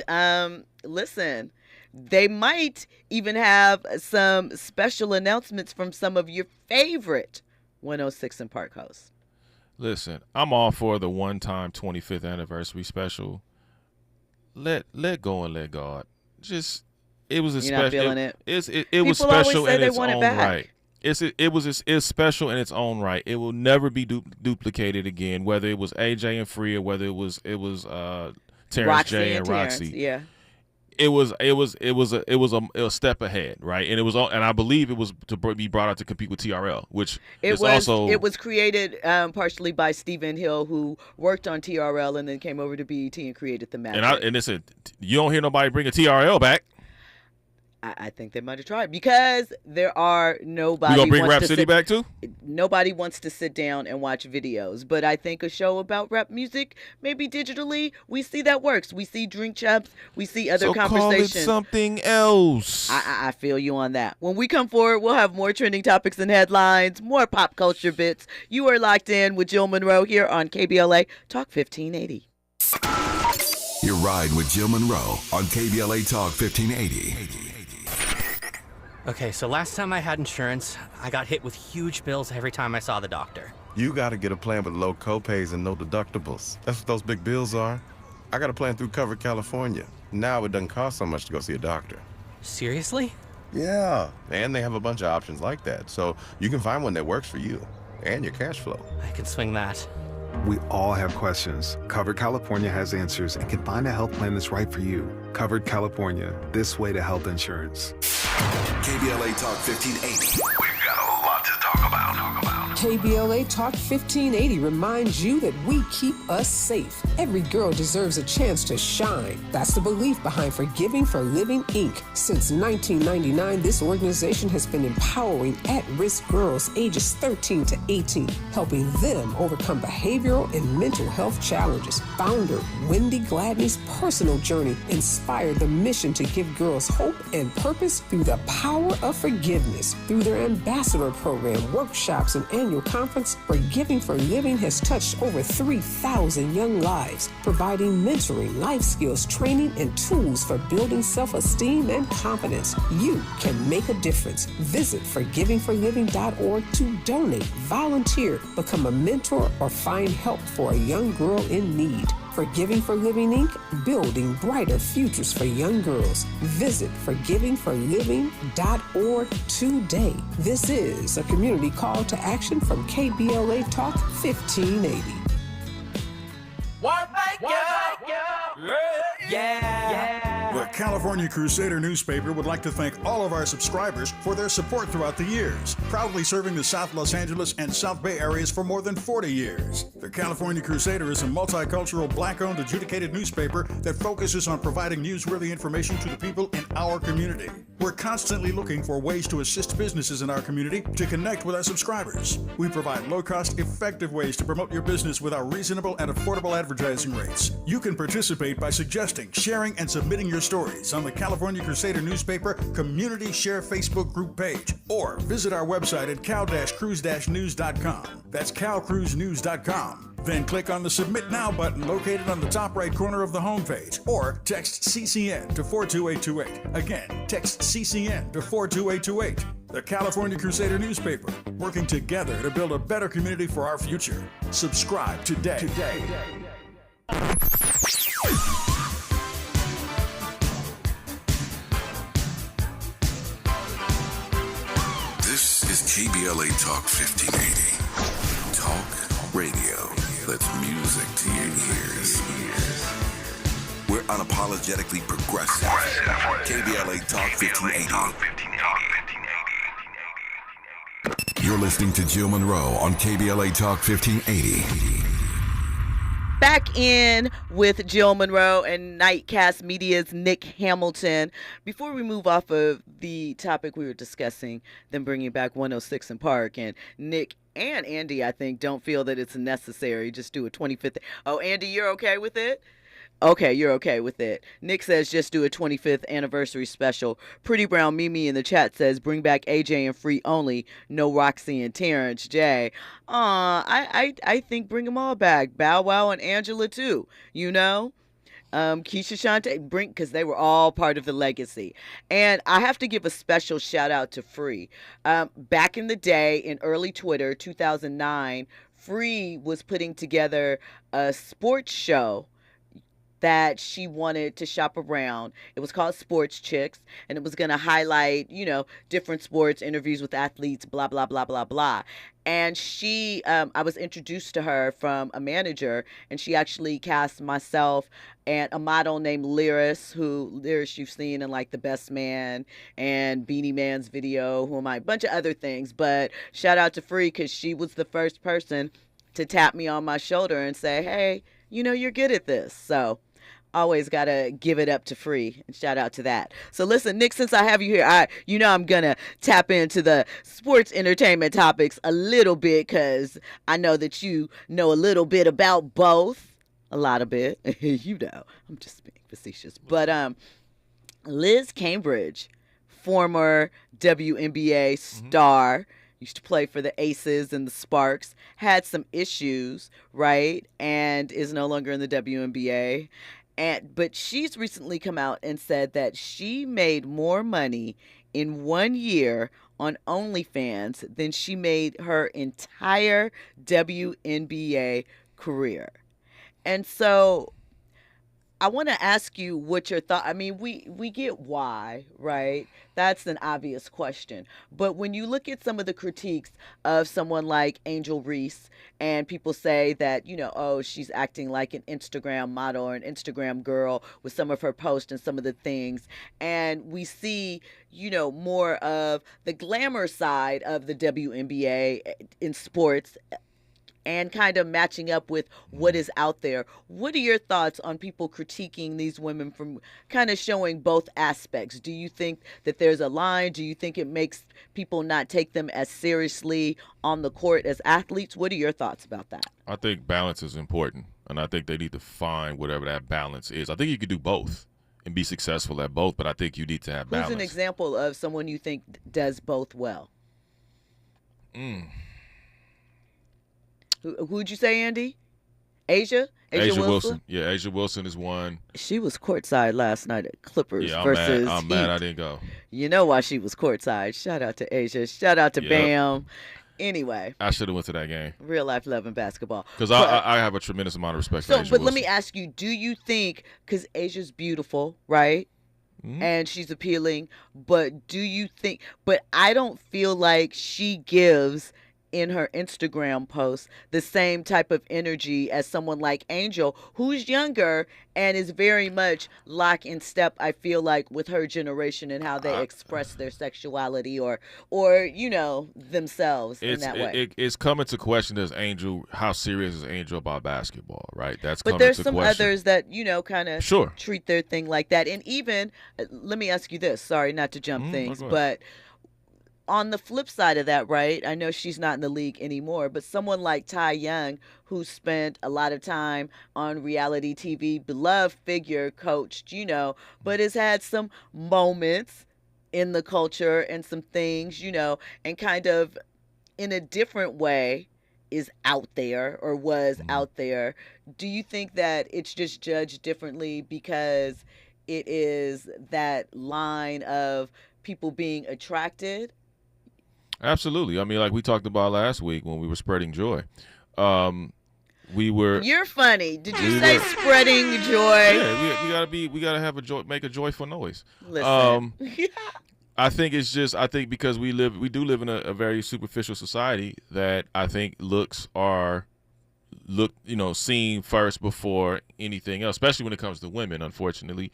listen, they might even have some special announcements from some of your favorite 106 in Park hosts. Listen, I'm all for the one-time 25th anniversary special. Let go and let God. Just it was a You're not special. feeling it? It was People always special say in they its want it own back. right. It's special in its own right. It will never be duplicated again. Whether it was AJ and Free or whether it was Terrence Roxy J and Terrence, Roxy. yeah. It was a step ahead, right? And it was, and I believe it was to be brought out to compete with TRL, which It was created partially by Stephen Hill, who worked on TRL and then came over to BET and created the magic. And listen, you don't hear nobody bring a TRL back. I think they might have tried because there are nobody. You gonna bring wants Rap to City back too? Nobody wants to sit down and watch videos, but I think a show about rap music, maybe digitally, we see that works. We see drink champs, we see other conversations. Call it something else. I feel you on that. When we come forward, we'll have more trending topics and headlines, more pop culture bits. You are locked in with Jill Munroe here on KBLA Talk 1580. You're riding with Jill Munroe on KBLA Talk 1580. Okay, so last time I had insurance, I got hit with huge bills every time I saw the doctor. You gotta get a plan with low copays and no deductibles. That's what those big bills are. I got a plan through Covered California. Now it doesn't cost so much to go see a doctor. Seriously? Yeah, and they have a bunch of options like that, so you can find one that works for you and your cash flow. I can swing that. We all have questions. Covered California has answers and can find a health plan that's right for you. Covered California, this way to health insurance. KBLA Talk 1580. We've got a lot to talk about. KBLA Talk 1580 reminds you that we keep us safe. Every girl deserves a chance to shine. That's the belief behind Forgiving for Living, Inc. Since 1999, this organization has been empowering at-risk girls ages 13 to 18, helping them overcome behavioral and mental health challenges. Founder Wendy Gladney's personal journey inspired the mission to give girls hope and purpose through the power of forgiveness. Through their ambassador program, workshops, and annual conference, Forgiving for Living has touched over 3,000 young lives, providing mentoring, life skills, training, and tools for building self-esteem and confidence. You can make a difference. Visit forgivingforliving.org to donate, volunteer, become a mentor, or find help for a young girl in need. Forgiving for Living, Inc., building brighter futures for young girls. Visit forgivingforliving.org today. This is a community call to action from KBLA Talk 1580. The California Crusader newspaper would like to thank all of our subscribers for their support throughout the years, proudly serving the South Los Angeles and South Bay areas for more than 40 years. The California Crusader is a multicultural, black-owned, adjudicated newspaper that focuses on providing newsworthy information to the people in our community. We're constantly looking for ways to assist businesses in our community to connect with our subscribers. We provide low-cost, effective ways to promote your business with our reasonable and affordable advertising rates. You can participate by suggesting, sharing, and submitting your stories on the California Crusader newspaper Community Share Facebook group page, or visit our website at cal-cruise-news.com. That's calcruisenews.com. Then click on the Submit Now button located on the top right corner of the homepage, or text CCN to 42828. Again, text CCN to 42828. The California Crusader newspaper, working together to build a better community for our future. Subscribe today. This is KBLA Talk 1580. Talk radio. That's music to your ears. We're unapologetically progressive. KBLA Talk 1580. You're listening to Jill Munroe on KBLA Talk 1580. Back in with Jill Munroe and NiteCast Media's Nick Hamilton. Before we move off of the topic we were discussing, then bringing back 106 in Park, and Nick and Andy, I think, don't feel that it's necessary. Just do a 25th. Oh, Andy, you're okay with it? Okay, you're okay with it. Nick says just do a 25th anniversary special. Pretty Brown Mimi in the chat says bring back AJ and Free only. No Roxy and Terrence J. I think bring them all back. Bow Wow and Angela too. You know, Keisha Shante, because they were all part of the legacy. And I have to give a special shout out to Free. Back in the day, in early Twitter, 2009, Free was putting together a sports show that she wanted to shop around. It was called Sports Chicks, and it was going to highlight, you know, different sports, interviews with athletes, blah, blah, blah, blah, blah. And she, I was introduced to her from a manager, and she actually cast myself and a model named Lyris, Lyris you've seen in like The Best Man and Beanie Man's video, a bunch of other things. But shout out to Free, because she was the first person to tap me on my shoulder and say, hey, you know, you're good at this. So always got to give it up to Free, and shout out to that. So listen, Nick, since I have you here, I'm going to tap into the sports entertainment topics a little bit, because I know that you know a little bit about both. A lot of bit. You know, I'm just being facetious. But Liz Cambridge, former WNBA star, used to play for the Aces and the Sparks, had some issues, right, and is no longer in the WNBA. But she's recently come out and said that she made more money in 1 year on OnlyFans than she made her entire WNBA career. And so I want to ask you what your thought. I mean, we get why, right? That's an obvious question. But when you look at some of the critiques of someone like Angel Reese, and people say that, you know, oh, she's acting like an Instagram model or an Instagram girl with some of her posts and some of the things. And we see, you know, more of the glamour side of the WNBA in sports, and kind of matching up with what is out there. What are your thoughts on people critiquing these women from kind of showing both aspects? Do you think that there's a line? Do you think it makes people not take them as seriously on the court as athletes? What are your thoughts about that? I think balance is important, and I think they need to find whatever that balance is. I think you could do both and be successful at both, but I think you need to have balance. Who's an example of someone you think does both well? Who'd you say, Andy? Asia Wilson? Yeah, Asia Wilson is one. She was courtside last night at Clippers versus I'm mad I didn't go. You know why she was courtside. Shout out to Asia. Shout out to Bam. Anyway. I should have went to that game. Real life loving basketball. Because I have a tremendous amount of respect for Asia Wilson. Let me ask you, do you think, because Asia's beautiful, right? Mm-hmm. And she's appealing, but do you think, but I don't feel like she gives in her Instagram posts the same type of energy as someone like Angel, who's younger and is very much lock in step, I feel like, with her generation and how they express their sexuality or you know, themselves in that way. It's coming to question, how serious is Angel about basketball, right? That's but coming to question. But there's some others that, you know, kind of treat their thing like that. And even, let me ask you this, sorry not to jump things, but on the flip side of that, right, I know she's not in the league anymore, but someone like Ty Young, who spent a lot of time on reality TV, beloved figure, coached, you know, but has had some moments in the culture and some things, you know, and kind of in a different way is out there or was out there. Do you think that it's just judged differently because it is that line of people being attracted? Absolutely. I mean, like we talked about last week when we were spreading joy. You're funny. Did you say spreading joy? Yeah, we gotta have make a joyful noise. Listen. I think because we do live in a very superficial society that I think looks are seen first before anything else, especially when it comes to women, unfortunately.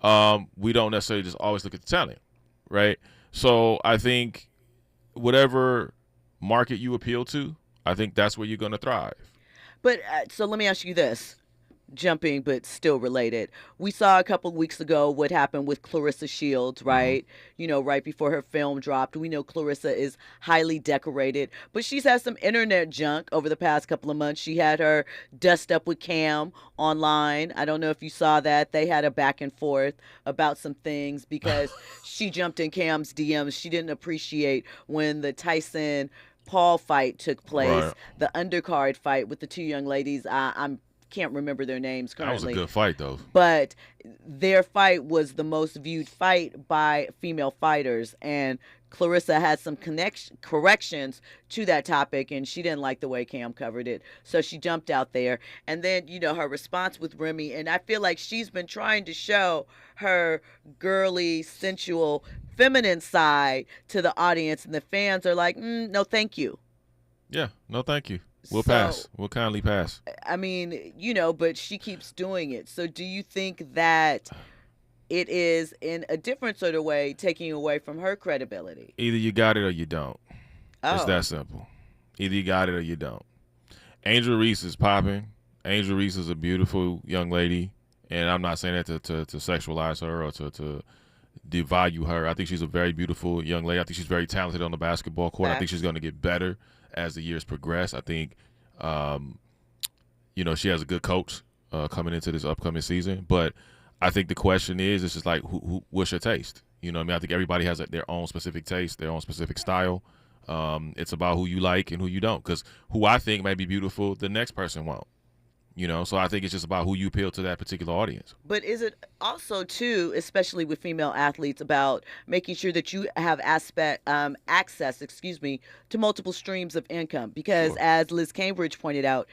We don't necessarily just always look at the talent, right? So I think whatever market you appeal to, I think that's where you're going to thrive. But so let me ask you this, jumping but still related. We saw a couple of weeks ago what happened with Clarissa Shields, right? Right before her film dropped. We know Clarissa is highly decorated, but she's had some internet junk over the past couple of months. She had her dust up with Cam online. I don't know if you saw that. They had a back and forth about some things because she jumped in Cam's DMs. She didn't appreciate when the Tyson Paul fight took place, Right. the undercard fight with the two young ladies. I can't remember their names currently. That was a good fight, though. But their fight was the most viewed fight by female fighters, and Clarissa had some corrections to that topic, and she didn't like the way Cam covered it, so she jumped out there. And then, her response with Remy, and I feel like she's been trying to show her girly, sensual, feminine side to the audience, and the fans are like, no, thank you. Yeah, no, thank you. We'll pass. We'll kindly pass. I mean, but she keeps doing it. So do you think that it is, in a different sort of way, taking away from her credibility? Either you got it or you don't. It's Oh. that simple. Either you got it or you don't. Angel Reese is popping. Angel Reese is a beautiful young lady, and I'm not saying that to sexualize her or to devalue her. I think she's a very beautiful young lady. I think she's very talented on the basketball court. I think she's going to get better as the years progress. I think, she has a good coach coming into this upcoming season. But I think the question is, it's just like, what's your taste? You know what I mean? I think everybody has their own specific taste, their own specific style. It's about who you like and who you don't. Because who I think may be beautiful, the next person won't. So I think it's just about who you appeal to that particular audience. But is it also, too, especially with female athletes, about making sure that you have access to multiple streams of income? Because as Liz Cambridge pointed out,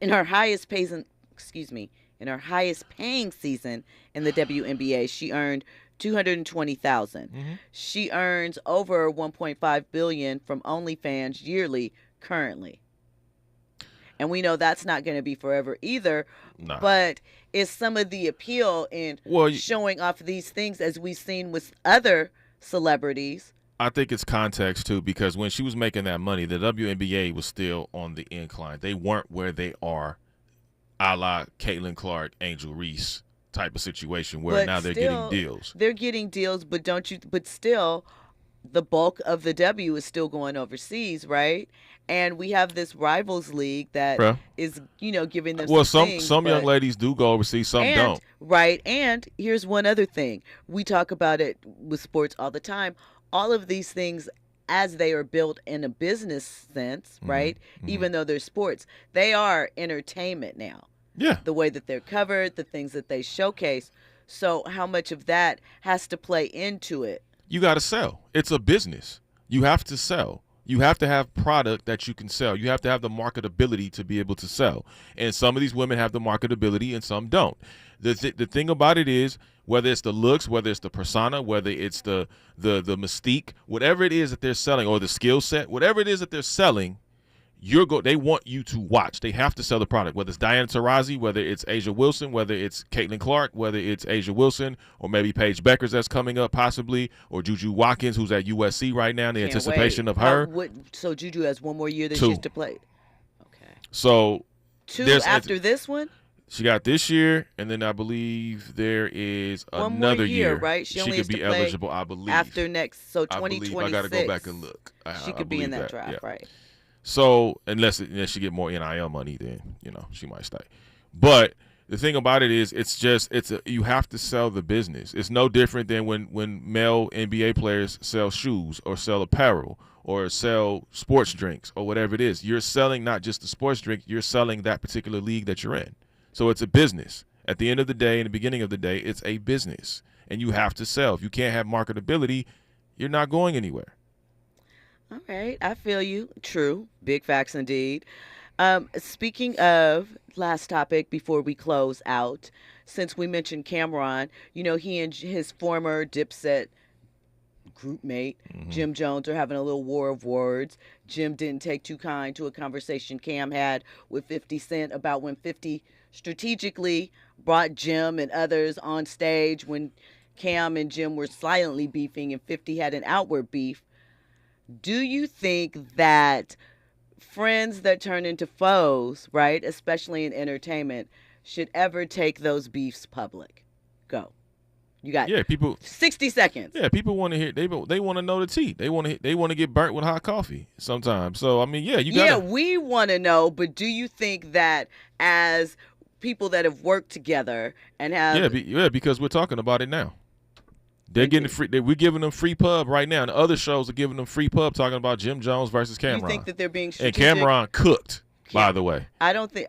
in her highest paying season in the WNBA, she earned $220,000. Mm-hmm. She earns over $1.5 billion from OnlyFans yearly currently. And we know that's not going to be forever either. Nah. But is some of the appeal in showing off these things, as we've seen with other celebrities? I think it's context, too, because when she was making that money, the WNBA was still on the incline. They weren't where they are, a la Caitlin Clark, Angel Reese type of situation, where now they're getting deals. They're getting deals, but still, the bulk of the W is still going overseas, right? And we have this rivals league that is, giving them some young ladies do go overseas, some don't. Right. And here's one other thing. We talk about it with sports all the time. All of these things, as they are built in a business sense, right? Mm-hmm. Even though they're sports, they are entertainment now. Yeah. The way that they're covered, the things that they showcase. So how much of that has to play into it? You got to sell. It's a business. You have to sell. You have to have product that you can sell. You have to have the marketability to be able to sell. And some of these women have the marketability and some don't. The thing about it is, whether it's the looks, whether it's the persona, whether it's the mystique, whatever it is that they're selling, or the skill set, whatever it is that they're selling, they want you to watch. They have to sell the product, whether it's Diana Taurasi, whether it's Asia Wilson, whether it's Caitlin Clark, whether it's Asia Wilson, or maybe Paige Beckers that's coming up possibly, or Juju Watkins, who's at USC right now, the anticipation of her. So Juju has one more year that 2. she has to play. Okay. So 2 after this one? She got this year, and then I believe there is another year, right? She only could be eligible, I believe. After next, so 2026. I got to go back and look. She could be in that draft, right? So unless she get more NIL money, then she might stay. But the thing about it is, you have to sell the business. It's no different than when male NBA players sell shoes or sell apparel or sell sports drinks or whatever it is. You're selling not just the sports drink, you're selling that particular league that you're in. So it's a business. At the end of the day, in the beginning of the day, it's a business, and you have to sell. If you can't have marketability, you're not going anywhere. All right, I feel you. True. Big facts indeed. Speaking of, last topic before we close out, since we mentioned Cameron, he and his former Dipset group mate. Jim Jones are having a little war of words. Jim didn't take too kind to a conversation Cam had with 50 Cent about when 50 strategically brought Jim and others on stage when Cam and Jim were silently beefing and 50 had an outward beef. Do you think that friends that turn into foes, right, especially in entertainment, should ever take those beefs public? Go. You got people 60 seconds. Yeah, people want to hear. They want to know the tea. They want to get burnt with hot coffee sometimes. So I mean, you got. Yeah, we want to know. But do you think that as people that have worked together and have because we're talking about it now. They're getting free. We're giving them free pub right now, and the other shows are giving them free pub talking about Jim Jones versus Cameron. You think that they're being strategic? And Cameron cooked, by the way. I don't think.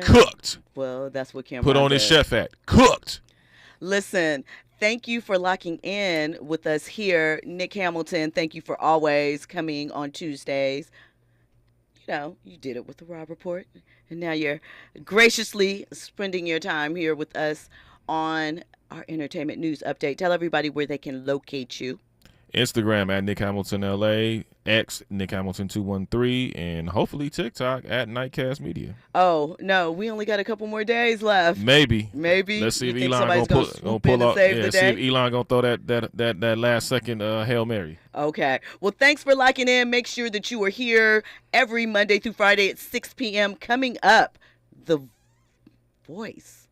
Cooked. Well, that's what Cameron put on his chef hat. Cooked. Listen, thank you for locking in with us here. Nick Hamilton, thank you for always coming on Tuesdays. You know, you did it with the Rob Report, and now you're graciously spending your time here with us on our entertainment news update. Tell everybody where they can locate you. Instagram at Nick Hamilton LA, X Nick Hamilton 213, and hopefully TikTok at NiteCast Media. Oh no, we only got a couple more days left. Maybe. Let's see if Elon gonna pull up. Yeah, see if Elon gonna throw that last second Hail Mary. Okay. Well, thanks for locking in. Make sure that you are here every Monday through Friday at 6 p.m. Coming up, the voice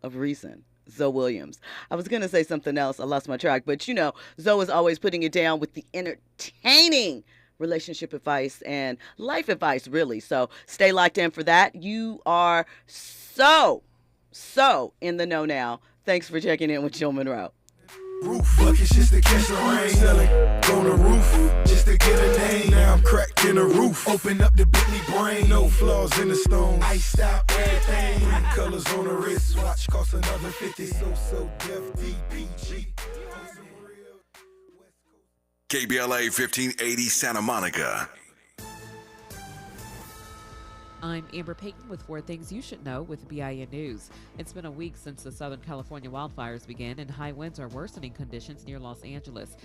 of reason, Zoe Williams. I was going to say something else. I lost my track. But, you know, Zoe is always putting it down with the entertaining relationship advice and life advice, really. So stay locked in for that. You are so in the know now. Thanks for checking in with Jill Munroe. Roof buckets just to catch the rain. Selling on the roof just to get a name. Now I'm cracked in the roof. Open up the Bentley brain. No flaws in the stone. Iced out everything. 3 colors on the wrist. Watch cost another 50. So deaf DPG. KBLA 1580 Santa Monica. I'm Amber Payton with 4 things you should know with BIN News. It's been a week since the Southern California wildfires began, and high winds are worsening conditions near Los Angeles.